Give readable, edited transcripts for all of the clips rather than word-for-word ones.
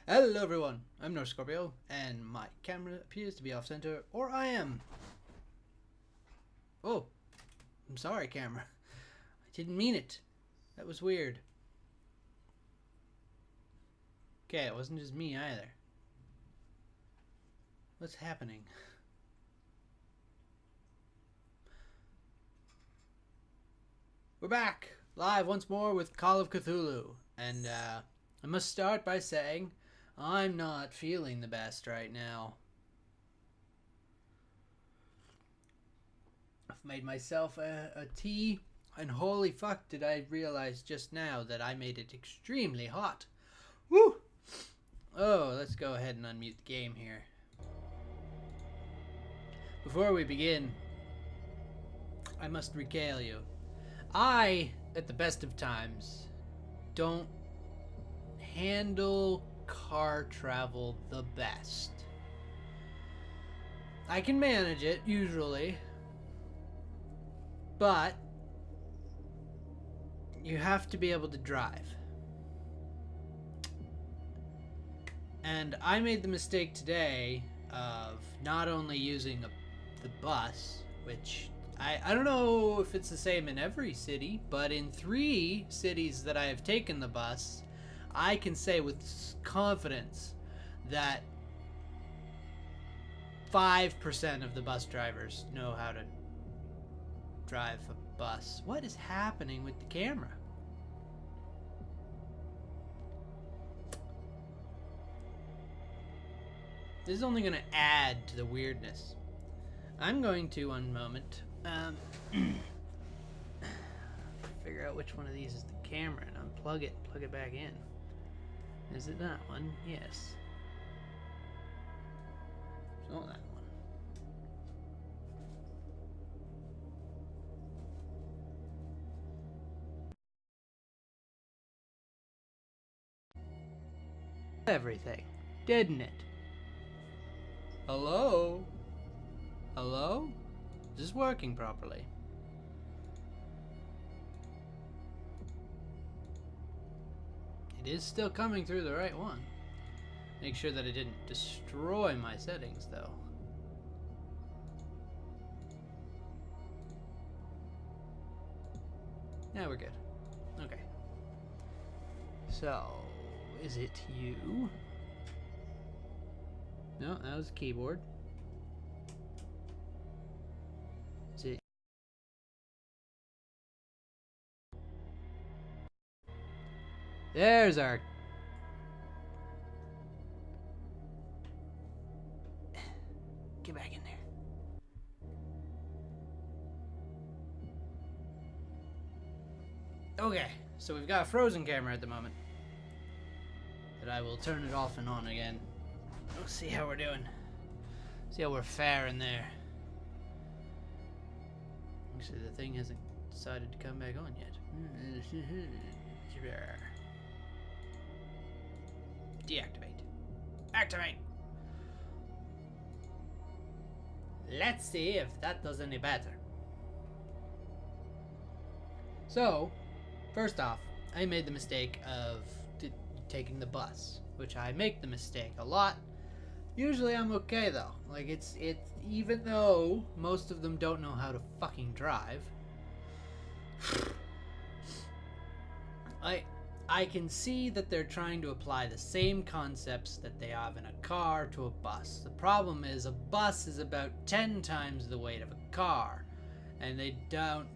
Hello everyone, I'm NorseScorpio, and my camera appears to be off center, or I am. Oh, I'm sorry, camera. I didn't mean it. That was weird. Okay, it wasn't just me either. What's happening? We're back, live once more with Call of Cthulhu, and I must start by saying I'm not feeling the best right now. I've made myself a tea, and holy fuck did I realize just now that I made it extremely hot. Woo! Oh, let's go ahead and unmute the game here. Before we begin, I must regale you. I, at the best of times, don't handle car travel the best. I can manage it, usually, but you have to be able to drive. And I made the mistake today of not only using the bus, which I don't know if it's the same in every city, but in 3 cities that I have taken the bus, I can say with confidence that 5% of the bus drivers know how to drive a bus. What is happening with the camera? This is only going to add to the weirdness. I'm going to, one moment, figure out which one of these is the camera and unplug it, plug it back in. Is it that one? Yes. It's not that one. Everything, didn't it? Hello? Hello? Is this working properly? It is still coming through the right one. Make sure that it didn't destroy my settings, though. Now we're good. Okay. So, is it you? No, that was the keyboard. Is it? There's our... Get back in there. Okay, so we've got a frozen camera at the moment. But I will turn it off and on again. Let's see how we're doing. See how we're faring there. Actually, the thing hasn't decided to come back on yet. Deactivate. Activate! Let's see if that does any better. So, first off, I made the mistake of taking the bus, which I make the mistake a lot. Usually I'm okay though. Like it's even though most of them don't know how to fucking drive. I can see that they're trying to apply the same concepts that they have in a car to a bus. The problem is a bus is about 10 times the weight of a car, and they don't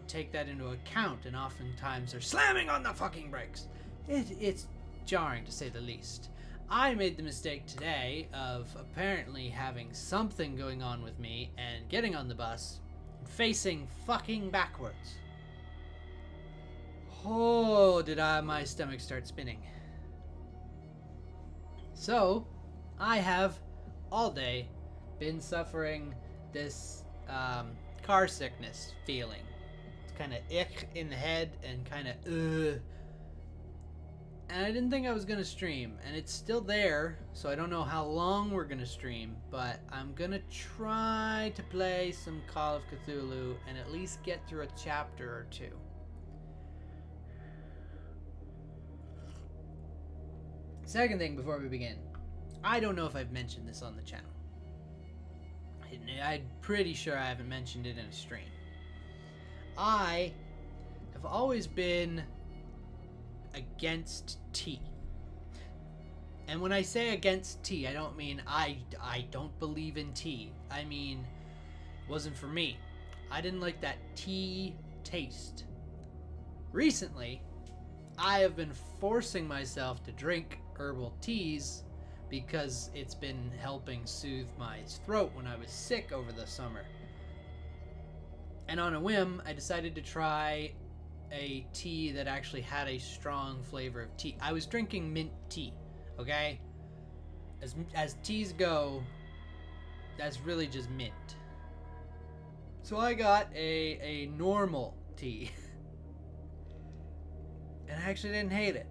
take that into account, and oftentimes they're slamming on the fucking brakes. It's jarring to say the least. I made the mistake today of apparently having something going on with me and getting on the bus and facing fucking backwards. Oh, did my stomach start spinning. So, I have all day been suffering this car sickness feeling. It's kind of ick in the head and kind of And I didn't think I was going to stream. And it's still there, so I don't know how long we're going to stream. But I'm going to try to play some Call of Cthulhu and at least get through a chapter or two. Second thing before we begin. I don't know if I've mentioned this on the channel. I'm pretty sure I haven't mentioned it in a stream. I have always been against tea. And when I say against tea, I don't mean I don't believe in tea. I mean, it wasn't for me. I didn't like that tea taste. Recently, I have been forcing myself to drink herbal teas because it's been helping soothe my throat when I was sick over the summer. And on a whim, I decided to try a tea that actually had a strong flavor of tea. I was drinking mint tea, okay? As teas go, that's really just mint. So I got a normal tea. And I actually didn't hate it.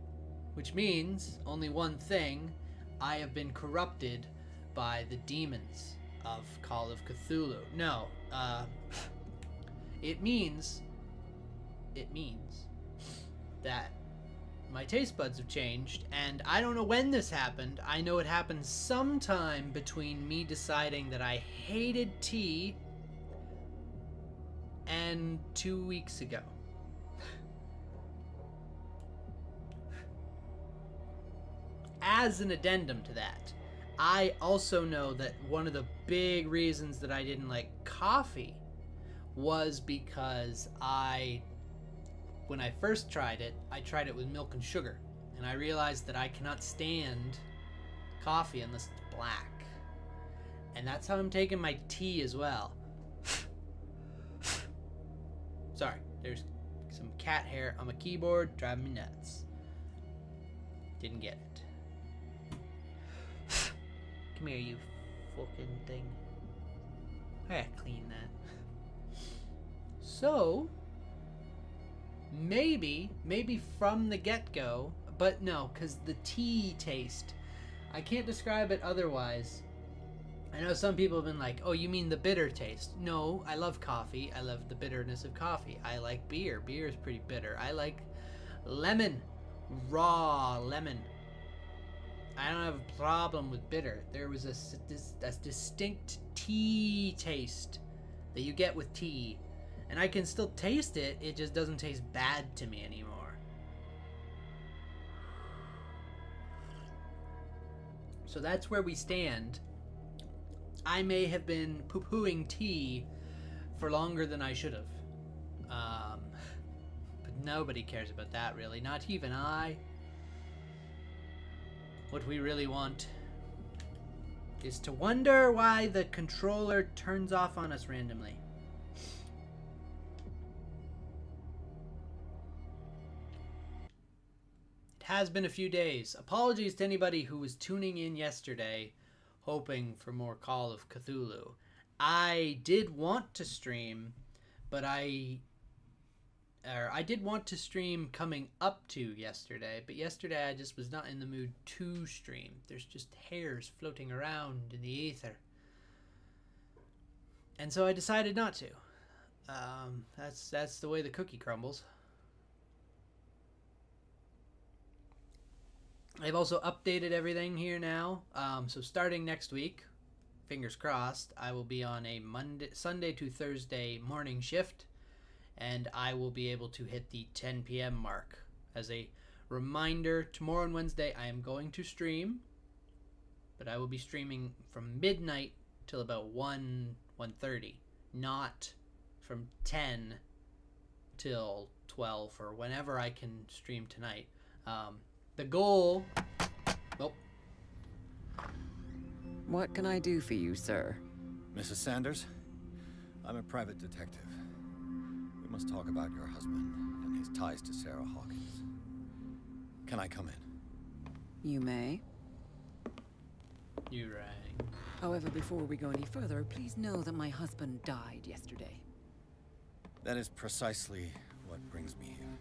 Which means only one thing: I have been corrupted by the demons of Call of Cthulhu. No, it means that my taste buds have changed, and I don't know when this happened. I know it happened sometime between me deciding that I hated tea and 2 weeks ago. As an addendum to that, I also know that one of the big reasons that I didn't like coffee was because when I first tried it, I tried it with milk and sugar, and I realized that I cannot stand coffee unless it's black. And that's how I'm taking my tea as well. Sorry, there's some cat hair on my keyboard driving me nuts. Didn't get it. Come here, you fucking thing. I gotta clean that. So, maybe from the get-go, but no, because the tea taste, I can't describe it otherwise. I know some people have been like, oh, you mean the bitter taste? No, I love coffee. I love the bitterness of coffee. I like beer. Beer is pretty bitter. I like lemon. Raw lemon. I don't have a problem with bitter. There was a distinct tea taste that you get with tea. And I can still taste it. It just doesn't taste bad to me anymore. So that's where we stand. I may have been poo-pooing tea for longer than I should have. But nobody cares about that, really. Not even I. What we really want is to wonder why the controller turns off on us randomly. It has been a few days. Apologies to anybody who was tuning in yesterday hoping for more Call of Cthulhu. I did want to stream, but I did want to stream coming up to yesterday, but yesterday I just was not in the mood to stream. There's just hairs floating around in the ether. And so I decided not to. That's the way the cookie crumbles. I've also updated everything here now. So starting next week, fingers crossed, I will be on a Sunday to Thursday morning shift. And I will be able to hit the 10 p.m. mark. As a reminder, tomorrow and Wednesday I am going to stream, but I will be streaming from midnight till about 1:30, not from 10 till 12 or whenever I can stream tonight. The goal... Oh. What can I do for you, sir? Mrs. Sanders, I'm a private detective. We must talk about your husband and his ties to Sarah Hawkins. Can I come in? You may. You rang. However, before we go any further, please know that my husband died yesterday. That is precisely what brings me here.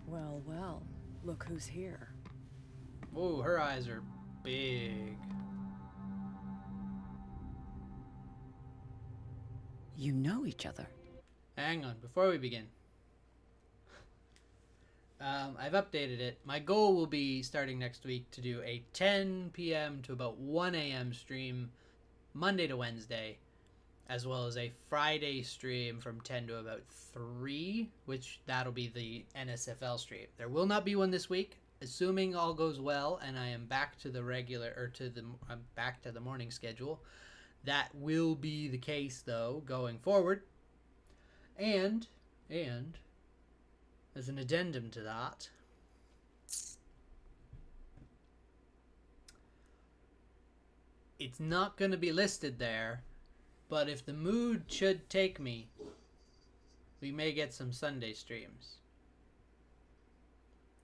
Well, well, look who's here. Oh, her eyes are big. You know each other. Hang on, before we begin. I've updated it. My goal will be starting next week to do a 10 p.m. to about 1 a.m. stream Monday to Wednesday, as well as a Friday stream from 10 to about 3, which that'll be the NSFL stream. There will not be one this week, assuming all goes well and I am back to the regular, or I'm back to the morning schedule. That will be the case though going forward. And as an addendum to that, it's not going to be listed there, but if the mood should take me, we may get some Sunday streams.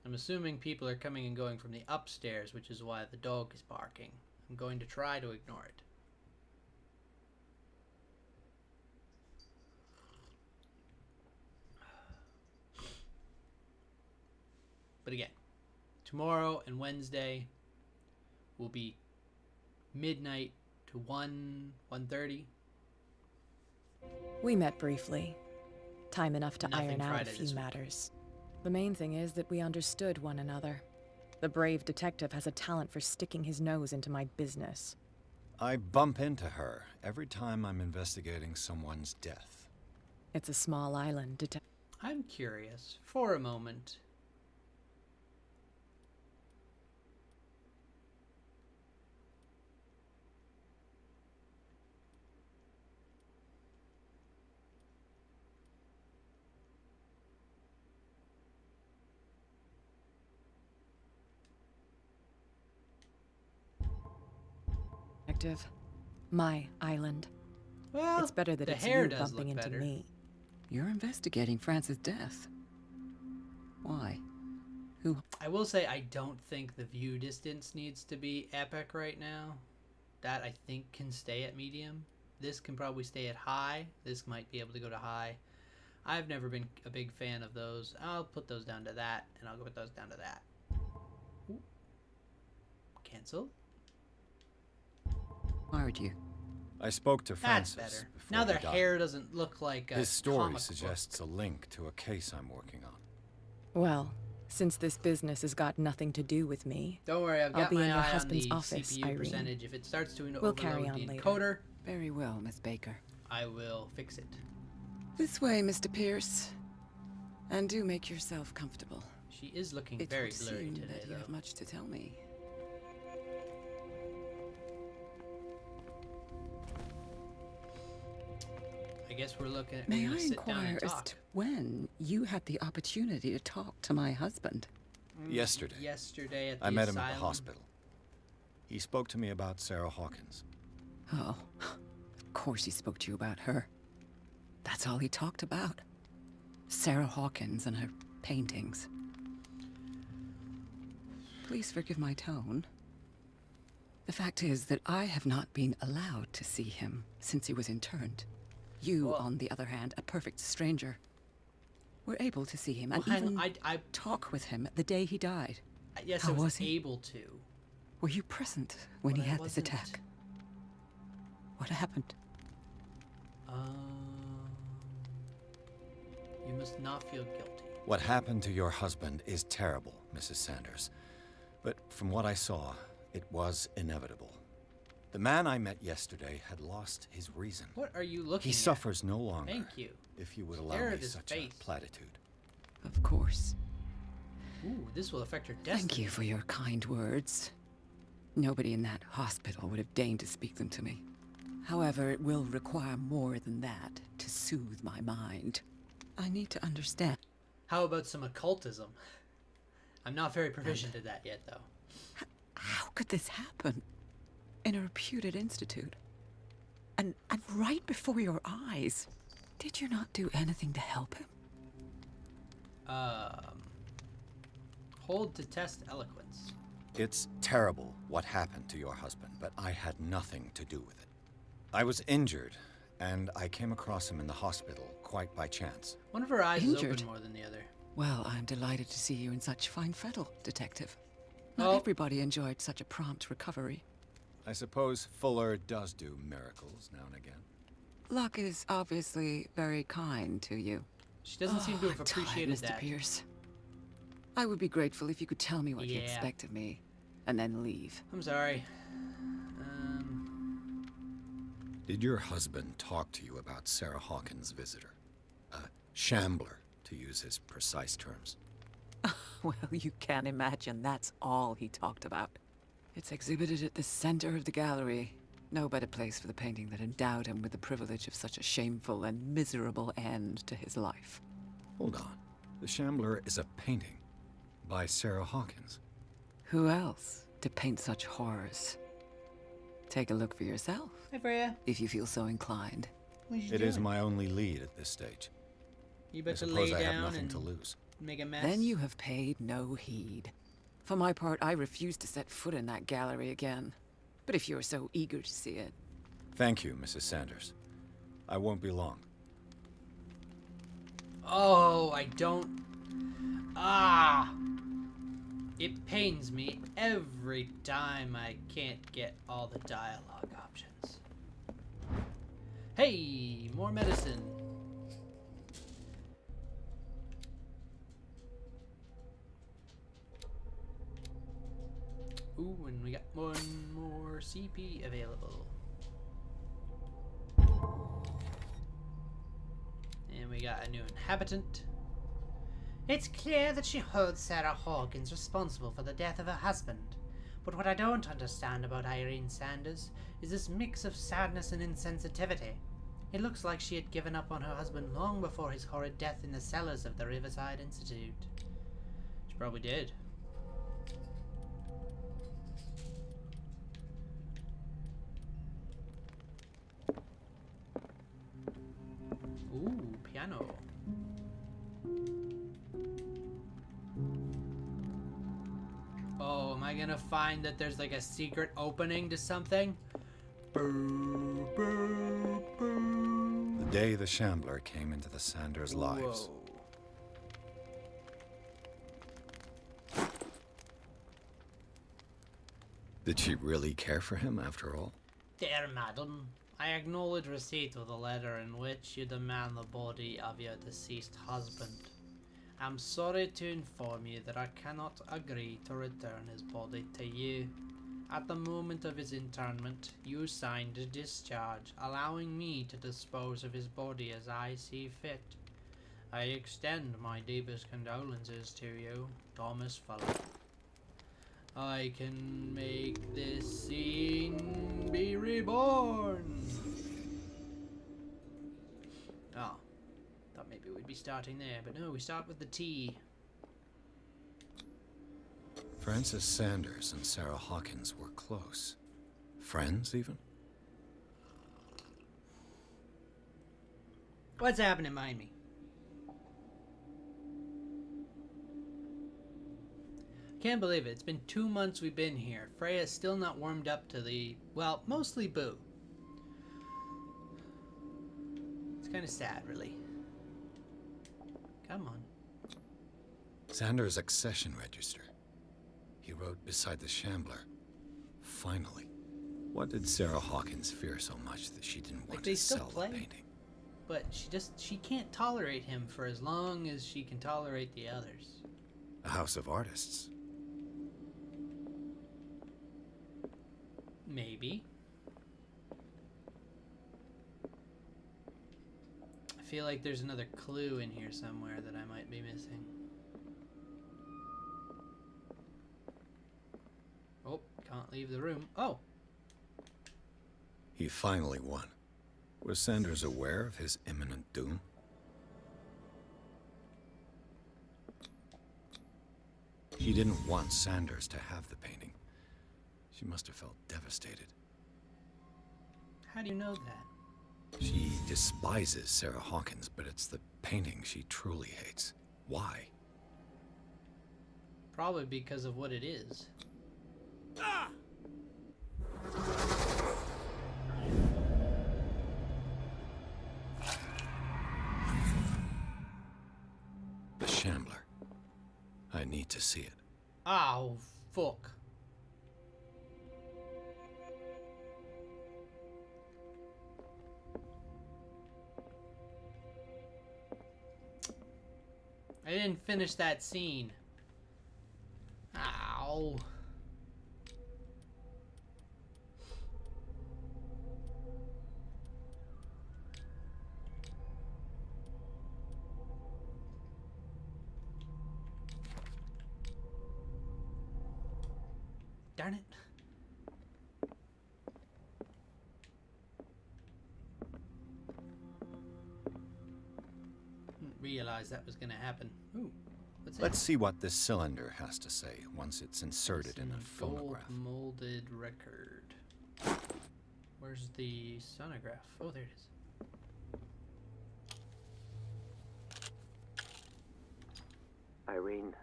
I'm assuming people are coming and going from the upstairs, which is why the dog is barking. I'm going to try to ignore it. But again, tomorrow and Wednesday will be midnight to 1:30. We met briefly. Time enough to Nothing iron out a Friday few this week. matters. The main thing is that we understood one another. The brave detective has a talent for sticking his nose into my business. I bump into her every time I'm investigating someone's death. It's a small island, I'm curious, for a moment. detective. My island. Well, It's better that the it's hair you does bumping look into better. me. You're investigating Francis' death. Why? Who? I will say I don't think the view distance needs to be epic right now. That I think can stay at medium. This can probably stay at high. This might be able to go to high. I've never been a big fan of those. I'll put those down to that, and I'll put those down to that. Ooh. Cancel. Hired you? I spoke to That's Francis better. before Now he their died. hair doesn't look like a His story comic suggests book. a link to a case I'm working on. Well, since this business has got nothing to do with me, Don't worry, I've I'll got be my in your eye on husband's the office, CPU Irene. percentage. If it starts to We'll carry overload on the later. encoder, Very well, Miss Baker. I will fix it. This way, Mr. Pierce. And do make yourself comfortable. She is looking It very would blurry seem today, that you though. have much to tell me. I guess we're looking at May we're I gonna sit down inquire and as talk. to when you had the opportunity to talk to my husband? Yesterday. Yesterday at the I met him asylum. at the hospital. He spoke to me about Sarah Hawkins. Oh, of course he spoke to you about her. That's all he talked about. Sarah Hawkins and her paintings. Please forgive my tone. The fact is that I have not been allowed to see him since he was interned. You, Well- on the other hand, a perfect stranger, were able to see him and Well, hang even on, I talk with him the day he died. yes, How I was was he? able to. Were you present when but he I had this wasn't- attack? What happened? You must not feel guilty. What happened to your husband is terrible, Mrs. Sanders. But from what I saw, it was inevitable. The man I met yesterday had lost his reason. What are you looking He at? suffers no longer. Thank you. If you would Stare allow at me his such face. a platitude. Of course. Ooh, this will affect her destiny. Thank you for your kind words. Nobody in that hospital would have deigned to speak them to me. However, it will require more than that to soothe my mind. I need to understand. How about some occultism? I'm not very proficient at that yet, though. How could this happen? In a reputed institute? And right before your eyes? Did you not do anything to help him? Hold to test eloquence. It's terrible what happened to your husband, but I had nothing to do with it. I was injured, and I came across him in the hospital quite by chance. One of her eyes is Injured? open more than the other. Well, I'm delighted to see you in such fine fettle, Detective. Not Oh. everybody enjoyed such a prompt recovery. I suppose Fuller does do miracles now and again. Luck is obviously very kind to you. She doesn't seem to have I'm tired, appreciated Mr. that. Pierce. I would be grateful if you could tell me what you Yeah. expect of me, and then leave. I'm sorry. Did your husband talk to you about Sarah Hawkins' visitor? A shambler, to use his precise terms. Well, you can imagine that's all he talked about. It's exhibited at the center of the gallery. No better place for the painting that endowed him with the privilege of such a shameful and miserable end to his life. Hold on. The Shambler is a painting by Sarah Hawkins. Who else to paint such horrors? Take a look for yourself, Hey, Freya. if you feel so inclined. What you It doing? is my only lead at this stage. You I better suppose lay I have down nothing and to lose. make a mess. Then you have paid no heed. For my part, I refuse to set foot in that gallery again. But if you're so eager to see it... Thank you, Mrs. Sanders. I won't be long. Oh, I don't... Ah! It pains me every time I can't get all the dialogue options. Hey, more medicine. Ooh, and we got one more CP available. And we got a new inhabitant. It's clear that she holds Sarah Hawkins responsible for the death of her husband. But what I don't understand about Irene Sanders is this mix of sadness and insensitivity. It looks like she had given up on her husband long before his horrid death in the cellars of the Riverside Institute. She probably did. Ooh, piano. Oh, am I gonna find that there's like a secret opening to something? Boo, boo, boo. The day the Shambler came into the Sanders' lives. Whoa. Did she really care for him after all? Dear madam, I acknowledge receipt of the letter in which you demand the body of your deceased husband. I'm sorry to inform you that I cannot agree to return his body to you. At the moment of his internment, you signed a discharge allowing me to dispose of his body as I see fit. I extend my deepest condolences to you, Thomas Fuller. I can make this scene be reborn. Oh, thought maybe we'd be starting there, but no, we start with the T. Frances Sanders and Sarah Hawkins were close. Friends, even? What's happening behind me? Can't believe it. It's been 2 months we've been here. Freya's still not warmed up to the, well, mostly Boo. It's kind of sad, really. Come on. Sanders' accession register. He wrote beside the Shambler. Finally. What did Sarah Hawkins fear so much that she didn't want they to still sell play. the painting? But she can't tolerate him for as long as she can tolerate the others. A house of artists. Maybe. I feel like there's another clue in here somewhere that I might be missing. Oh, can't leave the room. Oh! He finally won. Was Sanders aware of his imminent doom? She didn't want Sanders to have the painting. She must have felt devastated. How do you know that? She despises Sarah Hawkins, but it's the painting she truly hates. Why? Probably because of what it is. The Shambler. I need to see it. Oh, fuck? I didn't finish that scene. Ow. Darn it. Didn't realize that was gonna happen. Ooh, what's Let's see what this cylinder has to say once it's inserted in a phonograph. Gold molded record. Where's the sonograph? Oh, there it is. Irene,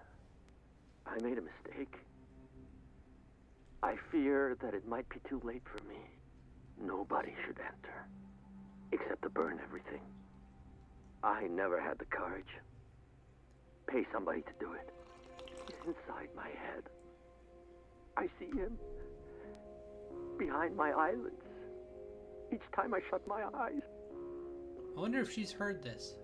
I made a mistake. I fear that it might be too late for me. Nobody should enter, except to burn everything. I never had the courage. Pay somebody to do it. He's inside my head. I see him behind my eyelids each time I shut my eyes. I wonder if she's heard this.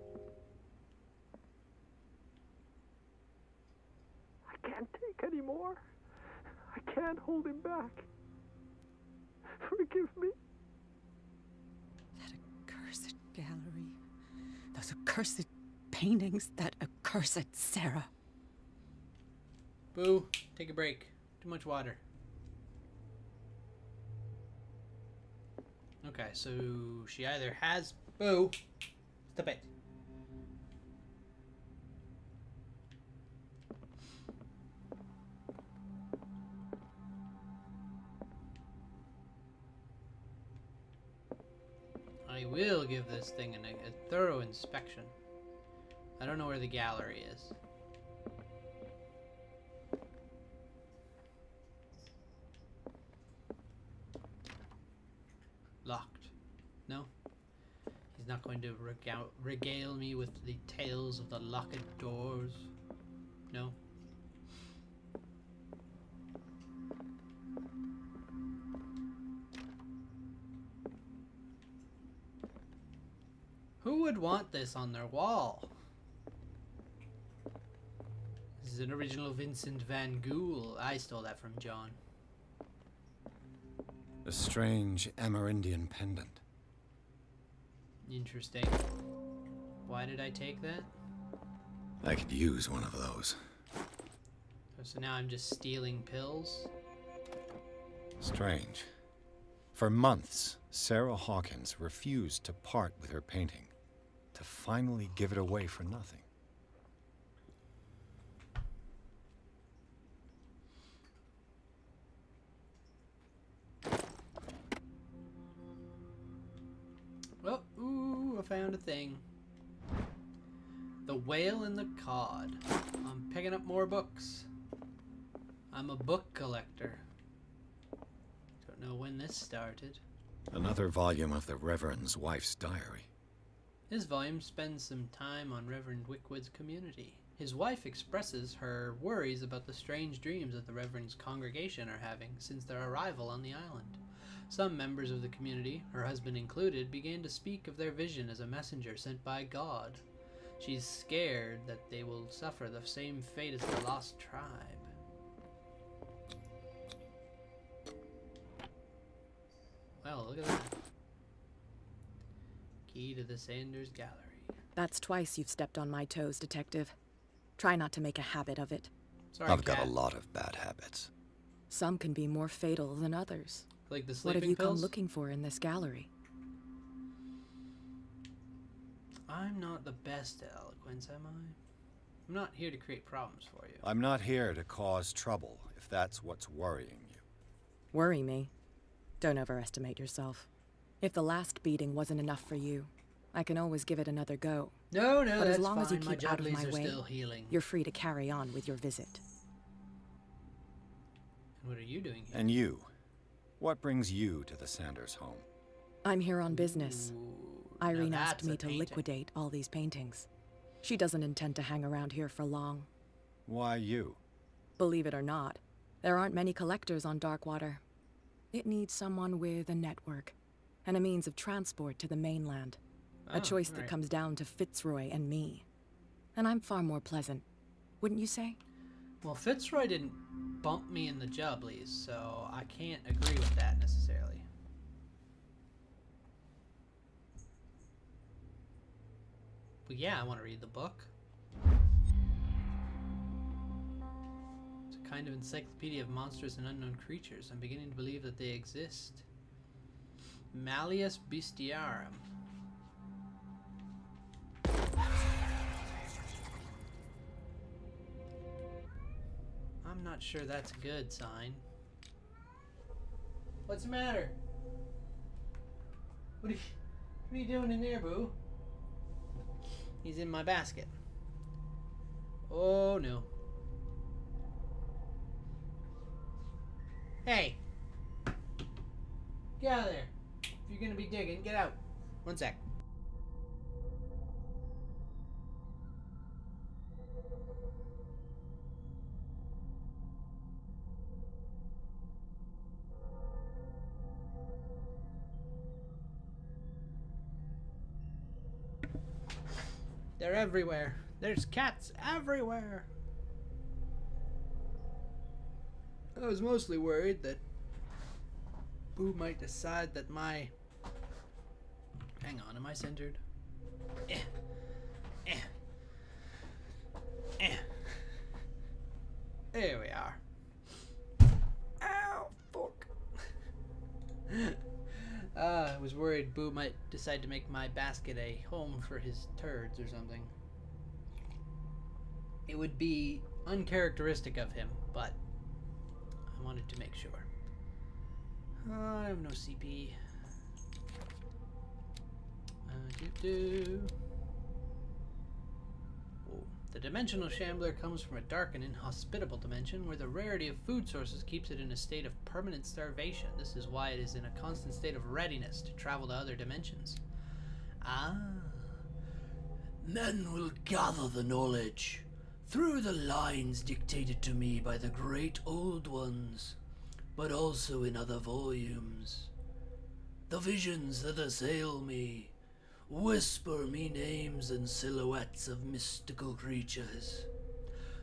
I can't take any more. I can't hold him back. Forgive me. That accursed gallery. Those accursed paintings. That accursed Sarah. Boo, take a break. Too much water. Okay, so she either has... Boo! Stop it. I will give this thing a thorough inspection. I don't know where the gallery is. Locked. No? He's not going to regale me with the tales of the locked doors. No? Who would want this on their wall? This is an original Vincent van Gogh. I stole that from John. A strange Amerindian pendant. Interesting. Why did I take that? I could use one of those. So now I'm just stealing pills? Strange. For months, Sarah Hawkins refused to part with her painting, to finally give it away for nothing. Oh, ooh, I found a thing. The Whale and the Cod. I'm picking up more books. I'm a book collector. Don't know when this started. Another volume of the Reverend's wife's diary. This volume spends some time on Reverend Wickwood's community. His wife expresses her worries about the strange dreams that the Reverend's congregation are having since their arrival on the island. Some members of the community, her husband included, began to speak of their vision as a messenger sent by God. She's scared that they will suffer the same fate as the lost tribe. Well, look at that. Key to the Sanders Gallery. That's twice you've stepped on my toes, Detective. Try not to make a habit of it. Sorry, I've got Cat. a lot of bad habits. Some can be more fatal than others. Like the What sleeping have you pills? come looking for in this gallery? I'm not the best at eloquence, am I? I'm not here to create problems for you. I'm not here to cause trouble, if that's what's worrying you. Worry me? Don't overestimate yourself. If the last beating wasn't enough for you, I can always give it another go. No, But that's as long fine. as you My keep out of jobblies my are way, still healing. you're free to carry on with your visit. And what are you doing here? And you? What brings you to the Sanders home? I'm here on business. Ooh, Irene now asked that's me a to painting. liquidate all these paintings. She doesn't intend to hang around here for long. Why you? Believe it or not, There aren't many collectors on Darkwater. It needs someone with a network, and a means of transport to the mainland. A choice that comes down to Fitzroy and me. And I'm far more pleasant, wouldn't you say? Well, Fitzroy didn't bump me in the jubblies, so I can't agree with that necessarily. But yeah, I want to read the book. It's a kind of encyclopedia of monstrous and unknown creatures. I'm beginning to believe that they exist. Malleus Bestiarum. I'm not sure that's a good sign. What's the matter? What are you doing in there, boo? He's in my basket. Oh no. Hey! Get out of there. If you're gonna be digging, get out. One sec. They're everywhere. There's cats everywhere. I was mostly worried that Boo might decide that my... Hang on, am I centered? There we are. Ow, fuck. I was worried Boo might decide to make my basket a home for his turds or something. It would be uncharacteristic of him, but I wanted to make sure. I have no CP. Oh, the dimensional shambler comes from a dark and inhospitable dimension where the rarity of food sources keeps it in a state of permanent starvation. This is why it is in a constant state of readiness to travel to other dimensions. Ah. Men will gather the knowledge through the lines dictated to me by the great old ones, but also in other volumes. The visions that assail me whisper me names and silhouettes of mystical creatures.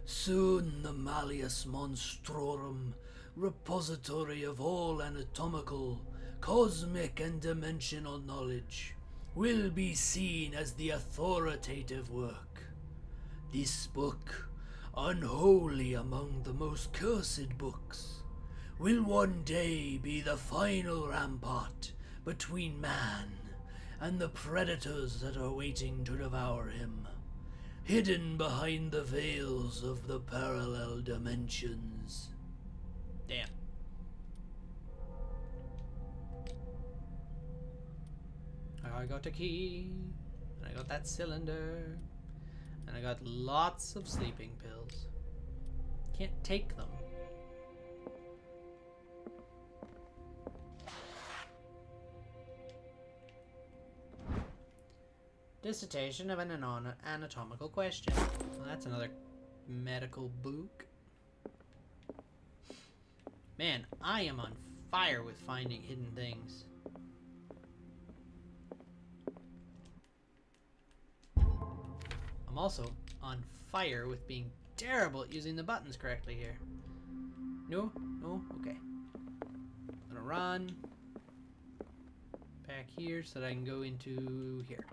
Soon the Malleus Monstrorum, repository of all anatomical, cosmic and dimensional knowledge, will be seen as the authoritative work. This book, unholy among the most cursed books, will one day be the final rampart between man and the predators that are waiting to devour him, hidden behind the veils of the parallel dimensions. Damn. I got a key, and I got that cylinder, and I got lots of sleeping pills. Can't take them. Dissertation of an anatomical question. Well, that's another medical book. Man, I am on fire with finding hidden things. I'm also on fire with being terrible at using the buttons correctly here. No? No? Okay. I'm gonna run back here so that I can go into here.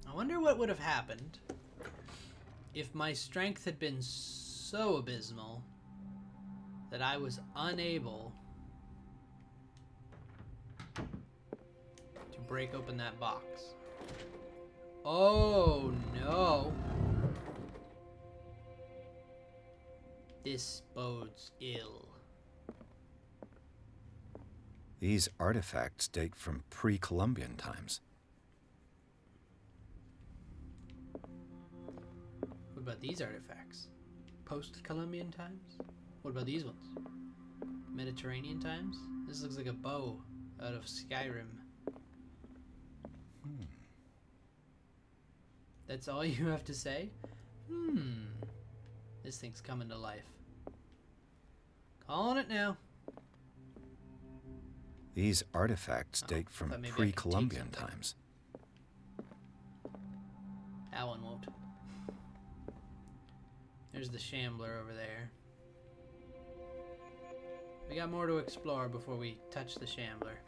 I wonder what would have happened if my strength had been so abysmal that I was unable to break open that box. Oh no. This bodes ill. These artifacts date from pre-Columbian times. What about these artifacts? Post-Columbian times? What about these ones? Mediterranean times? This looks like a bow out of Skyrim. That's all you have to say? This thing's coming to life. Calling it now. These artifacts date from thought maybe I could take pre-Columbian something. times. That one won't. There's the Shambler over there. We got more to explore before we touch the Shambler.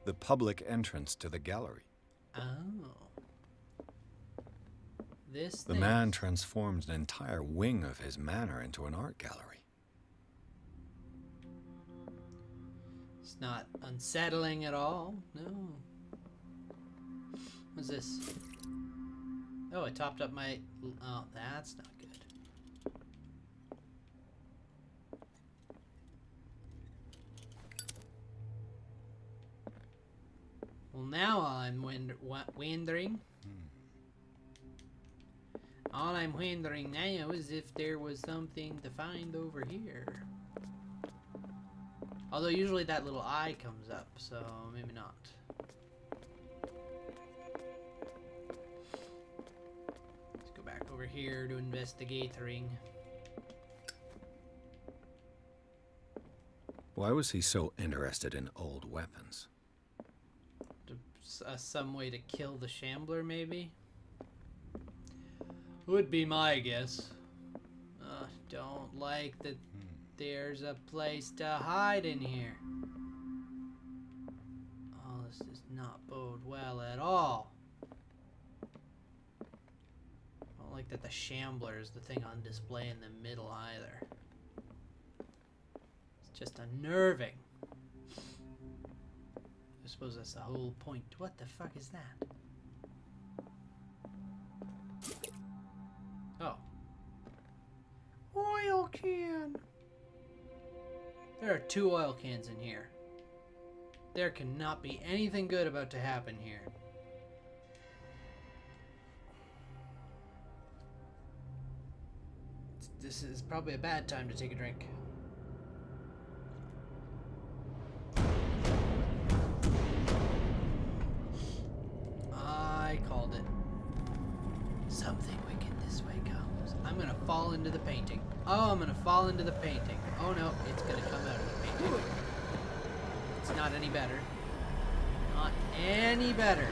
The public entrance to the gallery. Oh. This The thing. man transformed an entire wing of his manor into an art gallery. It's not unsettling at all. No. What's this? Oh, it topped up my... Oh, that's not good. Well, now I'm wondering. All I'm wondering now is if there was something to find over here. Although usually that little eye comes up, so maybe not. Let's go back over here to investigating. Why was he so interested in old weapons? Some way to kill the Shambler, maybe? Would be my guess. Don't like that there's a place to hide in here. Oh, this does not bode well at all. Don't like that the Shambler is the thing on display in the middle either. It's just unnerving. I suppose that's the whole point. What the fuck is that? Oh. Oil can! There are 2 oil cans in here. There cannot be anything good about to happen here. This is probably a bad time to take a drink. I called it. Something wicked this way comes. I'm gonna fall into the painting. Oh, I'm gonna fall into the painting. Oh no, it's gonna come out of the painting. It's not any better. Not any better.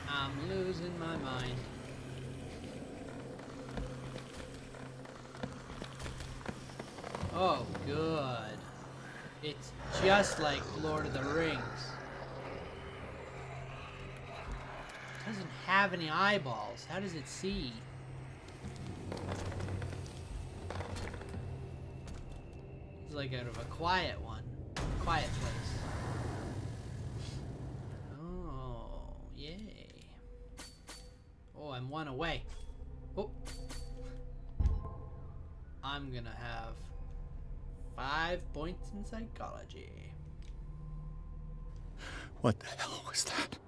I'm losing my mind. Oh, good. It's just like Lord of the Rings. It doesn't have any eyeballs. How does it see? It's like out of a quiet one. Quiet place. Oh, yay. Oh, I'm 1 away. Oh. I'm gonna have 5 points in psychology. What the hell was that?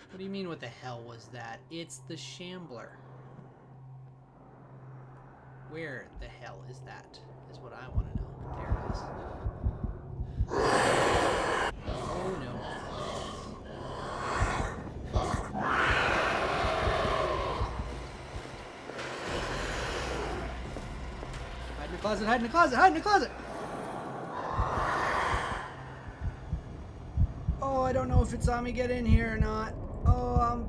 What do you mean, what the hell was that? It's the Shambler. Where the hell is that? Is what I want to know. There it is. Oh no. Hide in the closet, hide in the closet, hide in the closet! Oh, I don't know if it saw me get in here or not. Oh,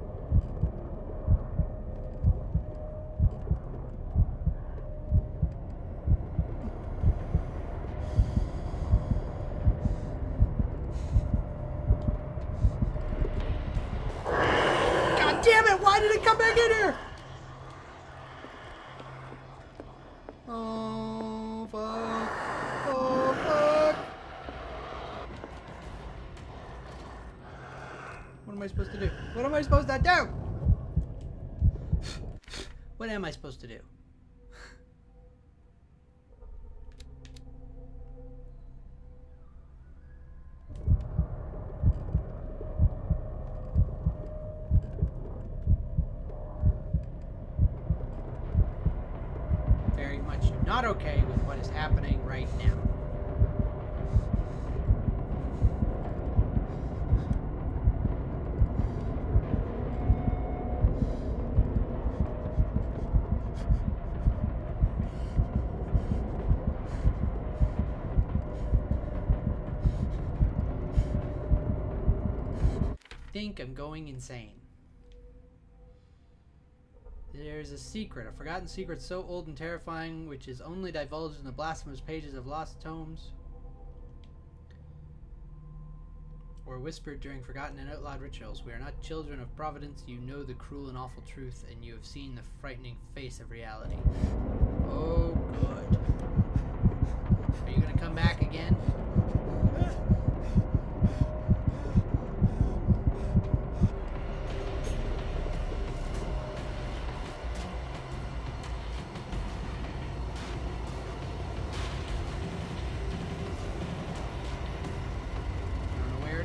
God damn it! Why did it come back in here? Oh, fuck. Oh, fuck. What am I supposed to do? What am I supposed to do? What am I supposed to do? not okay with what is happening right now. I think I'm going insane. There's a secret, a forgotten secret so old and terrifying, which is only divulged in the blasphemous pages of lost tomes, or whispered during forgotten and outlawed rituals. We are not children of Providence. You know the cruel and awful truth, and you have seen the frightening face of reality. Oh, good. Are you gonna come back again?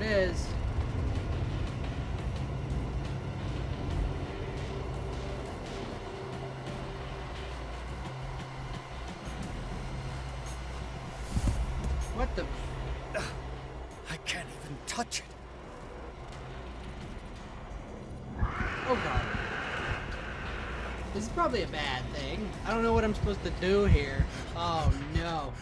Is. What the? I can't even touch it. Oh god. This is probably a bad thing. I don't know what I'm supposed to do here. Oh no.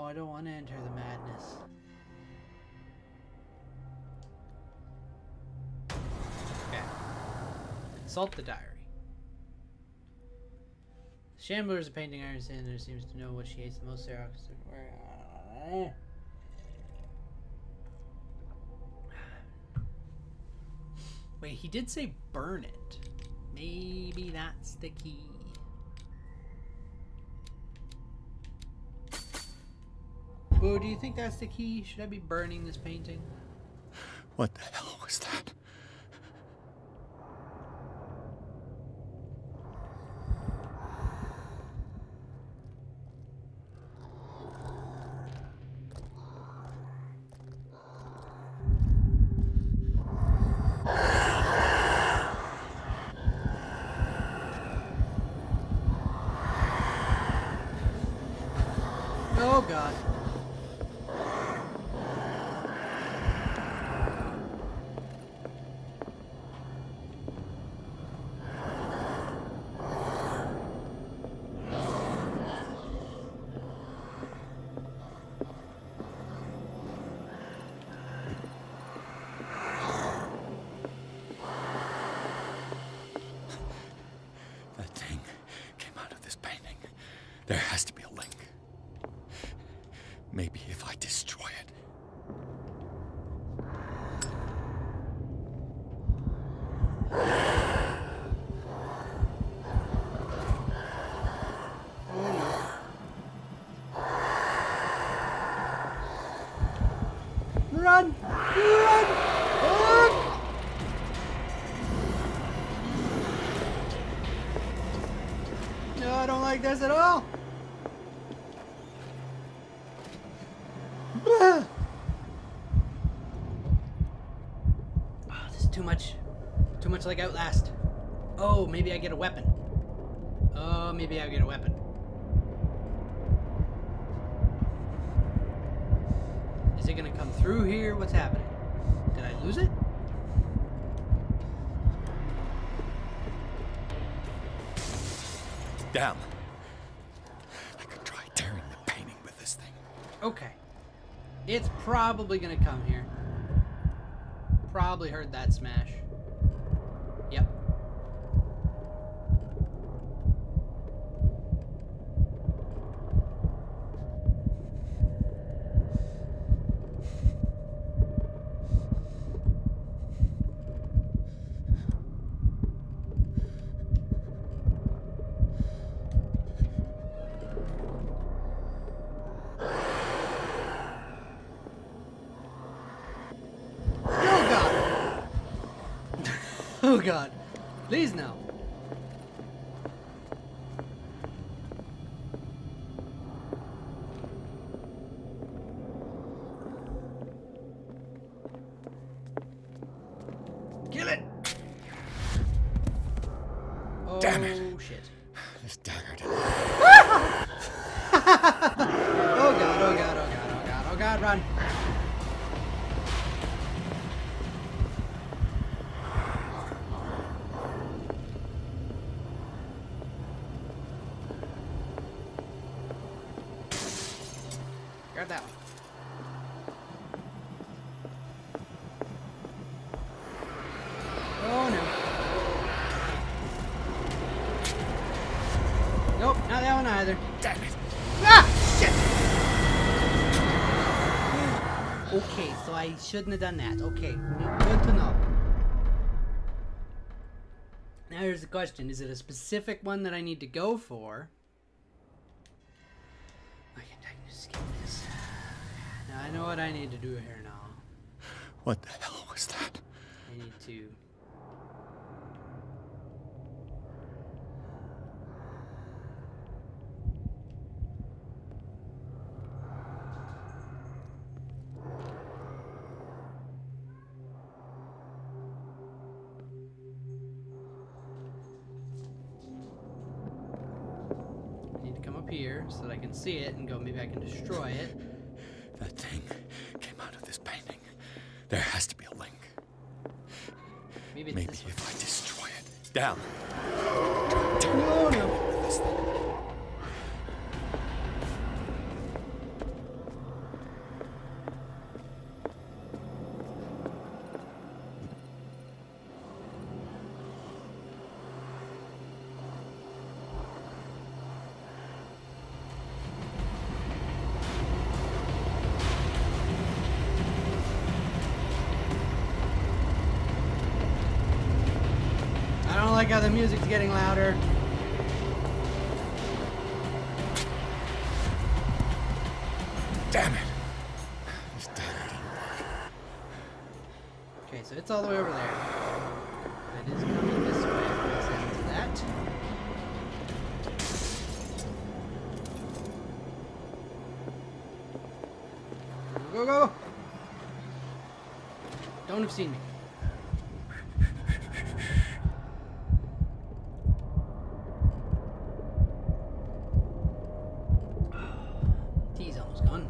I don't want to enter the madness. Okay. Consult the diary. Shambler is a painting iron sander, seems to know what she hates the most. Sarah. Wait, he did say burn it. Maybe that's the key. Boo, do you think that's the key? Should I be burning this painting? What the hell was that? Oh god. That thing came out of this painting. There has to be a link. Maybe if I destroy it. Run! Run! Run! No, I don't like this at all. Oh, this is too much. Too much like Outlast. Oh, maybe I get a weapon. Oh, maybe I get a weapon. Is it gonna come through here? What's happening? Did I lose it? Damn. I could try tearing the painting with this thing. Okay. It's probably gonna come here. Probably heard that smash. Yep. Oh god. Please no. Kill it! Oh, Damn it. shit. This dagger did. Oh god, oh god, oh god, oh god, oh god, run! Grab that one. Oh no. Nope, not that one either. Damn it. Ah! Shit! Okay, so I shouldn't have done that. Okay, good to know. Now here's the question. Is it a specific one that I need to go for? I can just skip this. Now I know what I need to do here now. What the hell was that? I need to... here so that I can see it and go, maybe I can destroy it. That thing came out of this painting. There has to be a link. Maybe it's Maybe this one. if I destroy it. Down. No, no. This thing. I don't like how the music's getting louder. Damn it. This dagger didn't work. Okay, so it's all the way over there. It is coming this way. Let's add to that. Go, go! Don't have seen me. Tea's almost gone.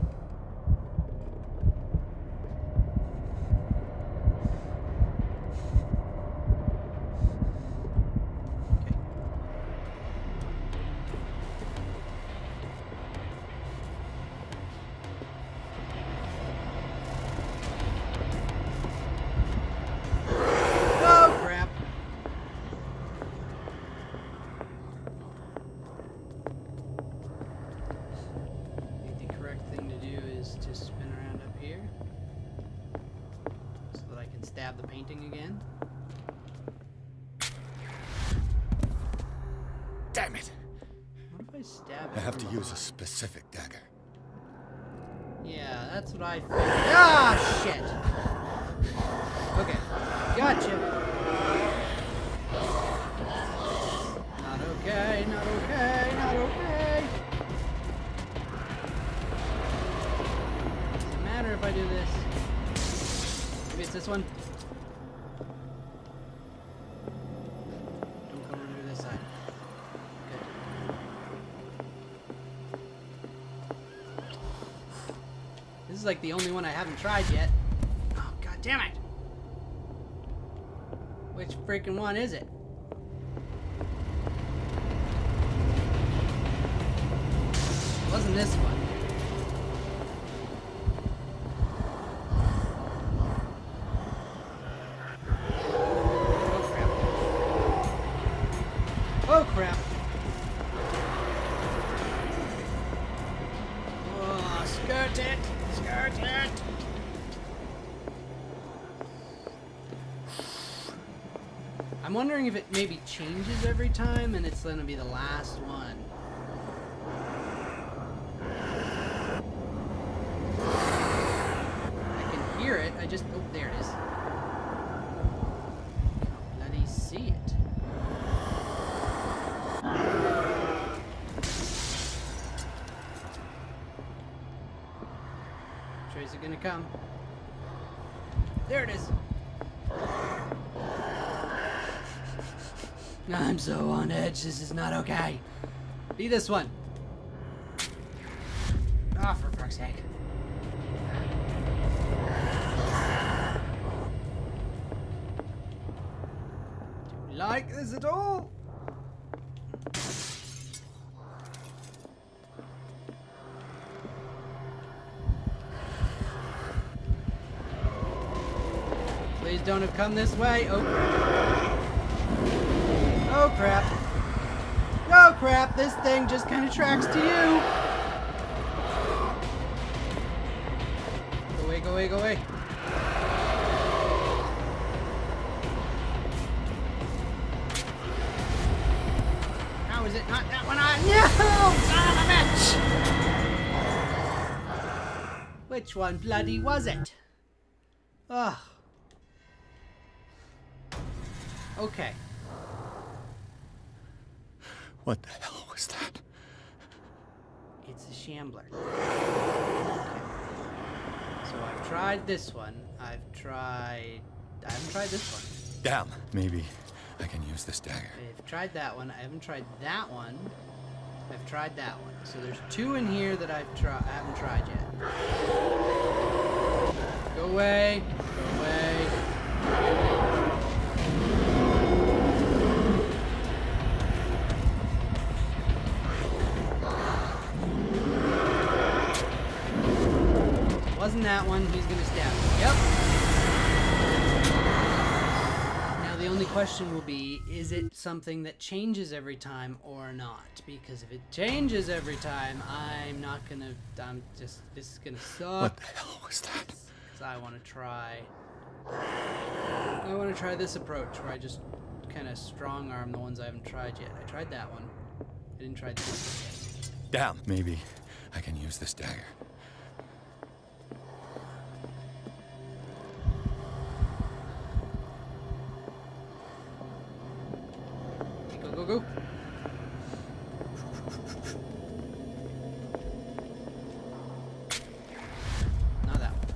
Okay. Oh crap. I think the correct thing to do is to spin around up here so that I can stab the painting again. Damn it. What if I stab it? I have to from use a behind? specific dagger. Yeah, that's what I figured. Ah, shit! Okay, gotcha. Not okay, not okay, not okay. Doesn't matter if I do this. Maybe it's this one. Don't come over to this side. Good. This is like the only one I haven't tried yet. Oh, god damn it! Which freaking one is it? It wasn't this one. Oh crap. Oh, skirt it! Skirt it! I'm wondering if it maybe changes every time and it's gonna be the last one. I can hear it, I just... Oh, there it is. Bloody see it. Which way is it gonna come? There it is. I'm so on edge. This is not okay. Be this one. Ah, for fuck's sake. Do you like this at all? Please don't have come this way. Oh crap. Oh crap. Oh crap, this thing just kind of tracks to you. Go away, go away, go away. How is it not that one on? No! Son of a bitch! Which one bloody was it? Ugh. Okay. What the hell was that? It's a shambler. Okay. So I've tried this one. I haven't tried this one. Damn. Maybe I can use this dagger. I've tried that one. I haven't tried that one. I've tried that one. So there's two in here that I haven't tried yet. Go away. Go away. Wasn't that one? He's gonna stab me. Yep. Now the only question will be, is it something that changes every time or not? Because if it changes every time, this is gonna suck. What the hell was that? Because I want to try this approach where I just kind of strong arm the ones I haven't tried yet. I tried that one. I didn't try this one yet. Damn. Maybe I can use this dagger. Go, go, go. Not that one.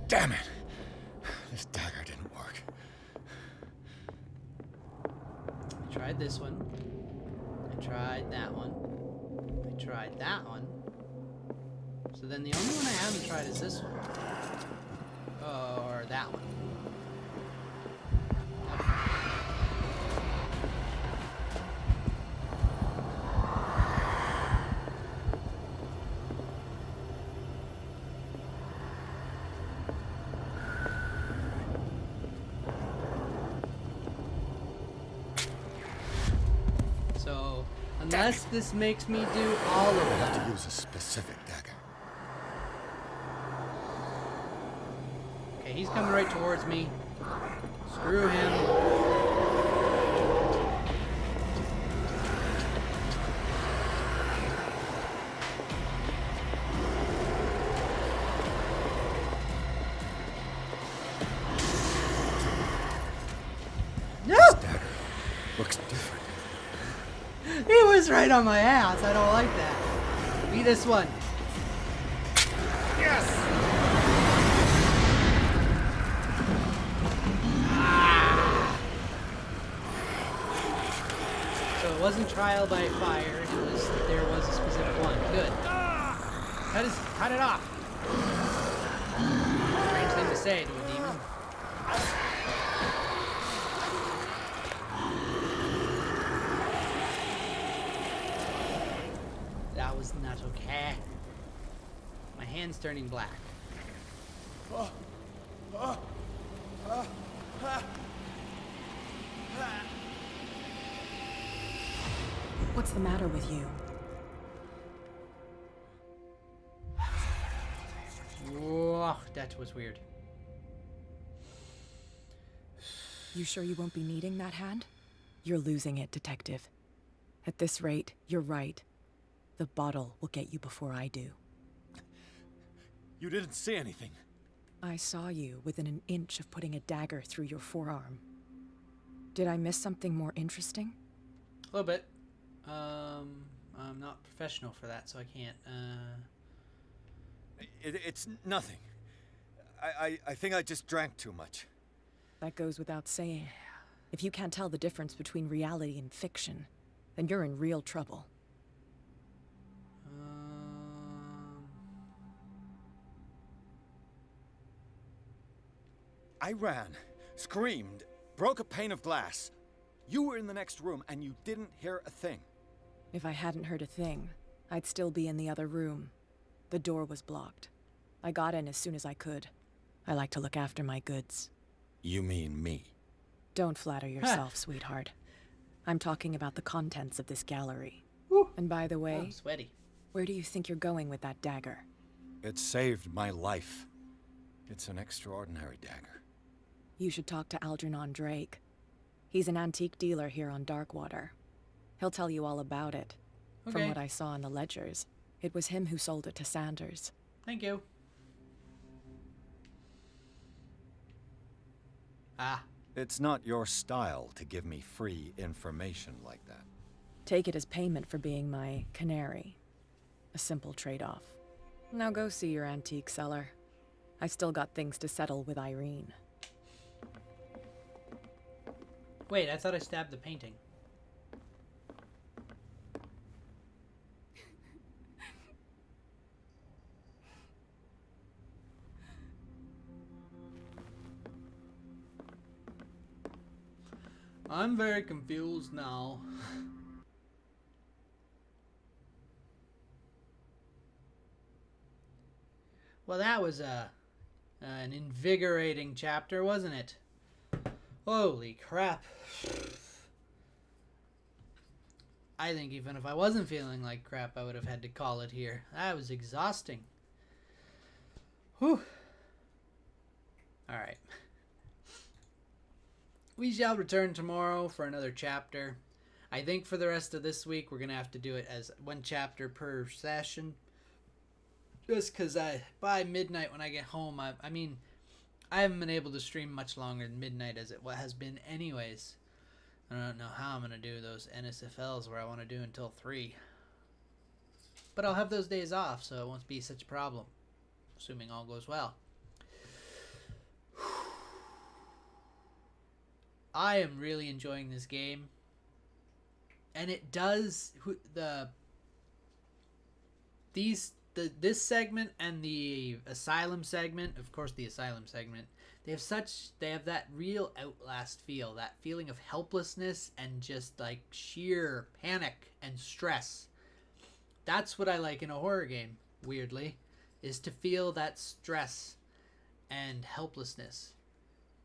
Damn it! This dagger didn't work. I tried this one. I tried that one. I tried that one. So then the only one I haven't tried is this one. Or that one. So, unless this makes me do all of I have them. to use a specific dagger. Okay, he's coming right towards me. Screw him. No! This dagger looks different. He was right on my ass. I don't like that. Be this one. Yes! Ah! So it wasn't trial by fire. There was a specific one. Good. Cut it off. Strange thing to say to a demon. That was not okay. My hand's turning black. What's the matter with you? Whoa, that was weird. You sure you won't be needing that hand? You're losing it, Detective. At this rate, you're right. The bottle will get you before I do. You didn't see anything. I saw you within an inch of putting a dagger through your forearm. Did I miss something more interesting? A little bit. I'm not professional for that, so I can't. It's nothing. I think I just drank too much. That goes without saying. If you can't tell the difference between reality and fiction, then you're in real trouble. I ran, screamed, broke a pane of glass. You were in the next room and you didn't hear a thing. If I hadn't heard a thing, I'd still be in the other room. The door was blocked. I got in as soon as I could. I like to look after my goods. You mean me? Don't flatter yourself, sweetheart. I'm talking about the contents of this gallery. Woo. And by the way, I'm sweaty. where do you think you're going with that dagger? It saved my life. It's an extraordinary dagger. You should talk to Algernon Drake. He's an antique dealer here on Darkwater. He'll tell you all about it. Okay. From what I saw in the ledgers, it was him who sold it to Sanders. Thank you. Ah. It's not your style to give me free information like that. Take it as payment for being my canary. A simple trade-off. Now go see your antique seller. I've still got things to settle with Irene. Wait, I thought I stabbed the painting. I'm very confused now. Well, that was an invigorating chapter, wasn't it? Holy crap. I think even if I wasn't feeling like crap, I would have had to call it here. That was exhausting. Whew. Alright. We shall return tomorrow for another chapter. I think for the rest of this week, we're going to have to do it as one chapter per session. Just because by midnight when I get home, I mean, I haven't been able to stream much longer than midnight as it has been anyways. I don't know how I'm going to do those NSFLs where I want to do until 3. But I'll have those days off, so it won't be such a problem. Assuming all goes well. I am really enjoying this game. And it does... This segment and the Asylum segment, of course the Asylum segment, they have that real Outlast feel, that feeling of helplessness and just like sheer panic and stress. That's what I like in a horror game, weirdly, is to feel that stress and helplessness.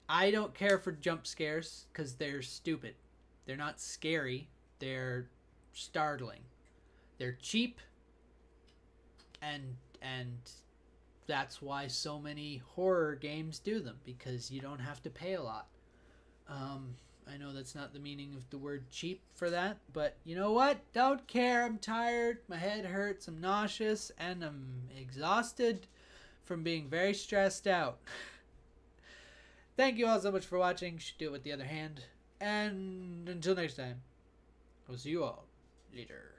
I don't care for jump scares because they're stupid. They're not scary, they're startling. They're cheap, and that's why so many horror games do them, because you don't have to pay a lot. I know that's not the meaning of the word cheap for that, but you know what? Don't care. I'm tired, my head hurts, I'm nauseous, and I'm exhausted from being very stressed out. Thank you all so much for watching. Should do it with the other hand. And until next time, I'll see you all later.